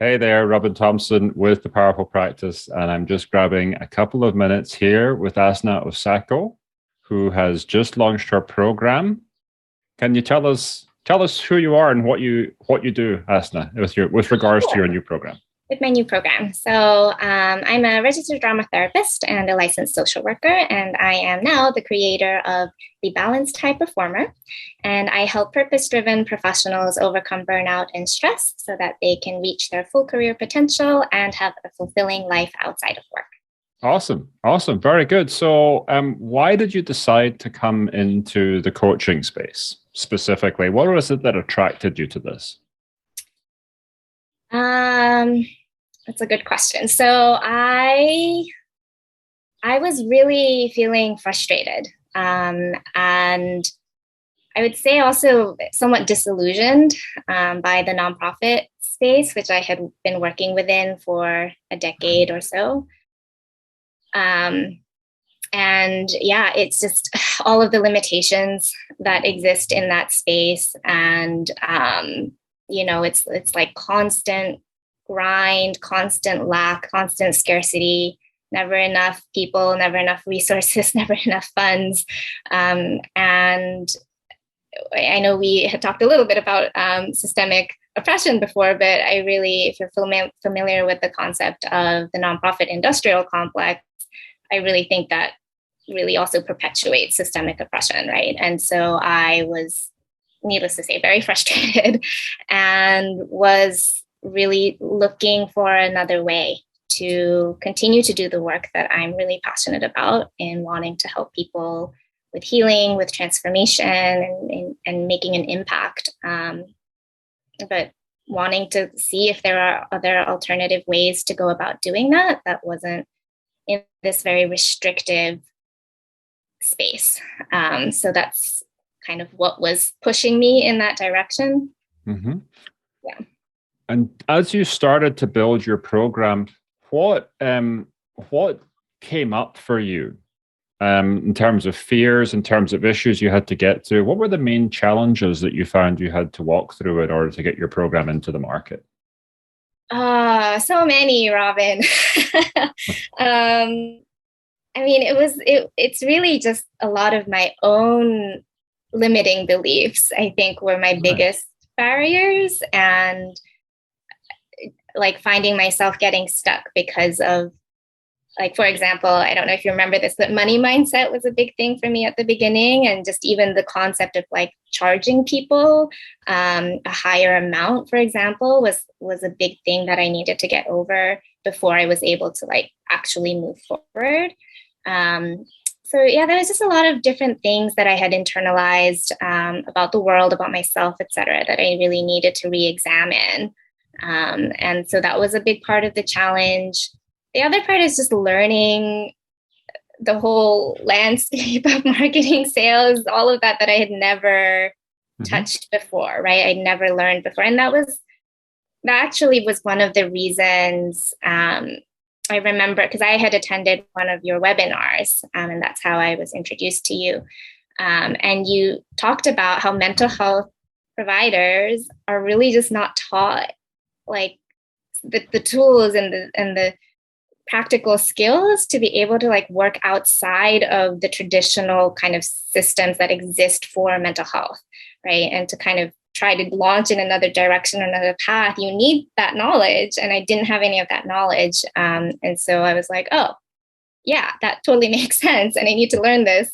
Hey there, Robin Thompson with the Powerful Practice, and I'm just grabbing a couple of minutes here with Asuna Osako, who has just launched her program. Can you tell us who you are and what you do, Asuna, with regards to Sure. your new program? With my new program. So I'm a registered drama therapist and a licensed social worker, and I am now the creator of the Balanced High Performer. And I help purpose driven professionals overcome burnout and stress so that they can reach their full career potential and have a fulfilling life outside of work. Awesome, awesome, very good. So, why did you decide to come into the coaching space specifically? What was it that attracted you to this? Um, that's a good question. So I was really feeling frustrated, and I would say also somewhat disillusioned by the nonprofit space, which I had been working within for a decade or so. Um, and yeah, it's just all of the limitations that exist in that space, and it's like constant grind, constant lack, constant scarcity, never enough people, never enough resources, never enough funds. And I know we had talked a little bit about systemic oppression before, but I really, if you're familiar with the concept of the nonprofit industrial complex, I really think that really also perpetuates systemic oppression, right? And so I was, needless to say, very frustrated and was really looking for another way to continue to do the work that I'm really passionate about in wanting to help people with healing, with transformation, and making an impact. But wanting to see if there are other alternative ways to go about doing that wasn't in this very restrictive space. So that's kind of what was pushing me in that direction. Mm-hmm. Yeah. And as you started to build your program, what came up for you in terms of fears, in terms of issues you had to get through? What were the main challenges that you found you had to walk through in order to get your program into the market? So many, Robin. um, I mean, it's really just a lot of my own limiting beliefs, I think, were my Nice. biggest barriers, and like finding myself getting stuck because of, like, for example, I don't know if you remember this, but money mindset was a big thing for me at the beginning. And just even the concept of like charging people a higher amount, for example, was a big thing that I needed to get over before I was able to like actually move forward. So yeah, there was just a lot of different things that I had internalized about the world, about myself, et cetera, that I really needed to re-examine. And so that was a big part of the challenge. The other part is just learning the whole landscape of marketing, sales, all of that I had never Mm-hmm. touched before, right? I'd never learned before. And that actually was one of the reasons I remember, because I had attended one of your webinars, and that's how I was introduced to you. And you talked about how mental health providers are really just not taught like the tools and the practical skills to be able to like work outside of the traditional kind of systems that exist for mental health, right? And to kind of try to launch in another direction or another path, you need that knowledge. And I didn't have any of that knowledge. And so I was like, oh, yeah, that totally makes sense. And I need to learn this.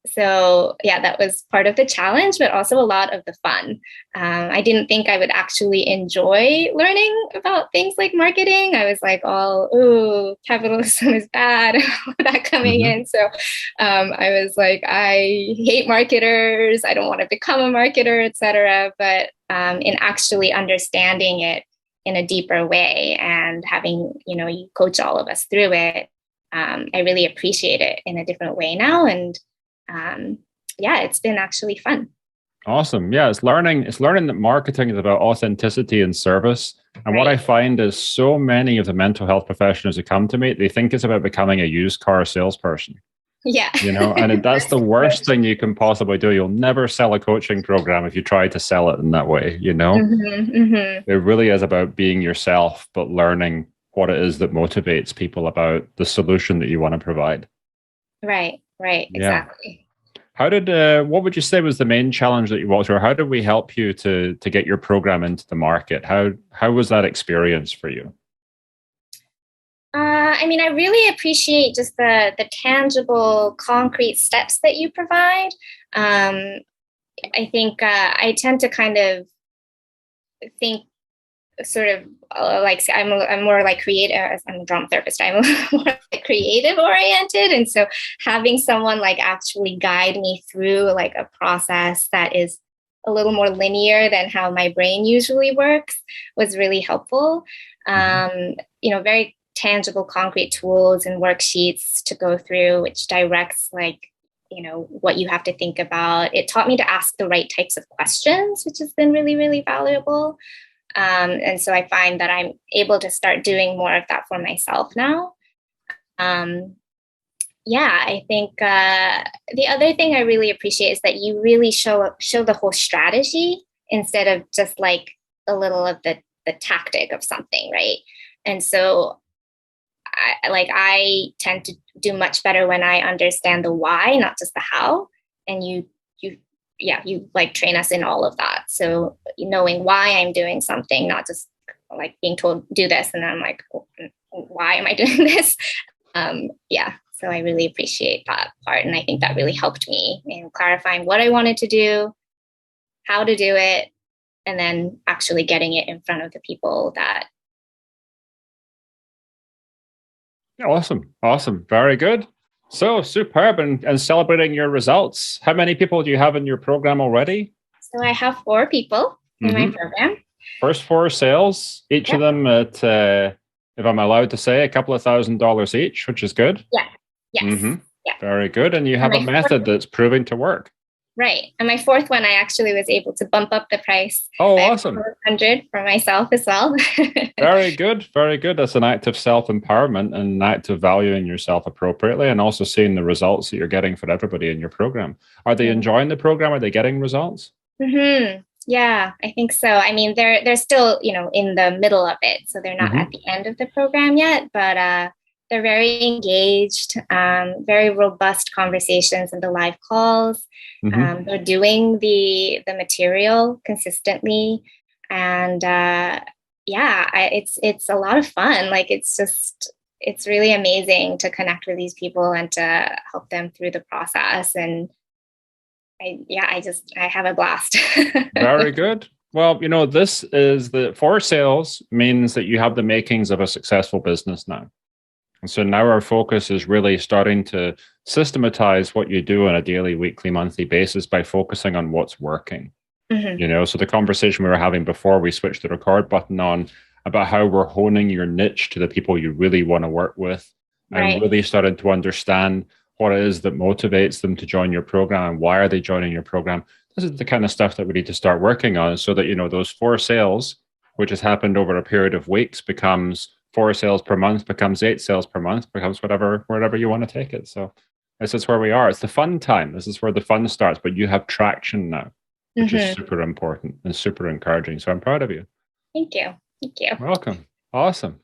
So yeah, that was part of the challenge, but also a lot of the fun. I didn't think I would actually enjoy learning about things like marketing. I was like, oh, ooh, capitalism is bad, that coming Mm-hmm. in. So I was like, I hate marketers. I don't want to become a marketer, etc. But in actually understanding it in a deeper way and having, you coach all of us through it, I really appreciate it in a different way now. And yeah, it's been actually fun. Awesome. Yeah, it's learning. It's learning that marketing is about authenticity and service. And what I Right. find is so many of the mental health professionals who come to me, they think it's about becoming a used car salesperson. Yeah. And that's the worst thing you can possibly do. You'll never sell a coaching program if you try to sell it in that way. It really is about being yourself, but learning what it is that motivates people about the solution that you want to provide. Right, Yeah. exactly. How did what would you say was the main challenge that you walked through? How did we help you to get your program into the market? How was that experience for you? I mean, I really appreciate just the tangible, concrete steps that you provide. I think I tend to kind of think sort of like I'm more like creative. I'm a drama therapist. I'm more like creative oriented, and so having someone like actually guide me through like a process that is a little more linear than how my brain usually works was really helpful. Very tangible, concrete tools and worksheets to go through, which directs like what you have to think about. It taught me to ask the right types of questions, which has been really, really valuable. And so I find that I'm able to start doing more of that for myself now. I think the other thing I really appreciate is that you really show the whole strategy instead of just like a little of the tactic of something, right? And so I tend to do much better when I understand the why, not just the how. And you like train us in all of that. So knowing why I'm doing something, not just like being told do this, and then I'm like, why am I doing this? So I really appreciate that part, and I think that really helped me in clarifying what I wanted to do, how to do it, and then actually getting it in front of the people that. Awesome, very good. So superb, and celebrating your results. How many people do you have in your program already? So I have 4 people in my program. First 4 sales, each of them at, if I'm allowed to say, a couple of $1,000s each, which is good. Yeah. Yes. Yeah. Very good. And you have a method that's proving to work. Right. And my 4th one, I actually was able to bump up the price. Oh, awesome. 400 for myself as well. Very good. Very good. That's an act of self-empowerment and an act of valuing yourself appropriately, and also seeing the results that you're getting for everybody in your program. Are they enjoying the program? Are they getting results? Yeah, I think so. I mean, they're still, in the middle of it. So they're not at the end of the program yet, but they're very engaged, very robust conversations in the live calls. They're doing the material consistently, and it's a lot of fun. Like it's really amazing to connect with these people and to help them through the process. And I have a blast. Very good. Well, this is for sales means that you have the makings of a successful business now. And so now our focus is really starting to systematize what you do on a daily, weekly, monthly basis by focusing on what's working. So the conversation we were having before we switched the record button on about how we're honing your niche to the people you really want to work with, and really starting to understand what it is that motivates them to join your program and why are they joining your program. This is the kind of stuff that we need to start working on, so that those 4 sales, which has happened over a period of weeks, becomes 4 sales per month, becomes 8 sales per month, becomes wherever you want to take it. So this is where we are. It's the fun time. This is where the fun starts, but you have traction now, which is super important and super encouraging. So I'm proud of you. Thank you. Welcome. Awesome.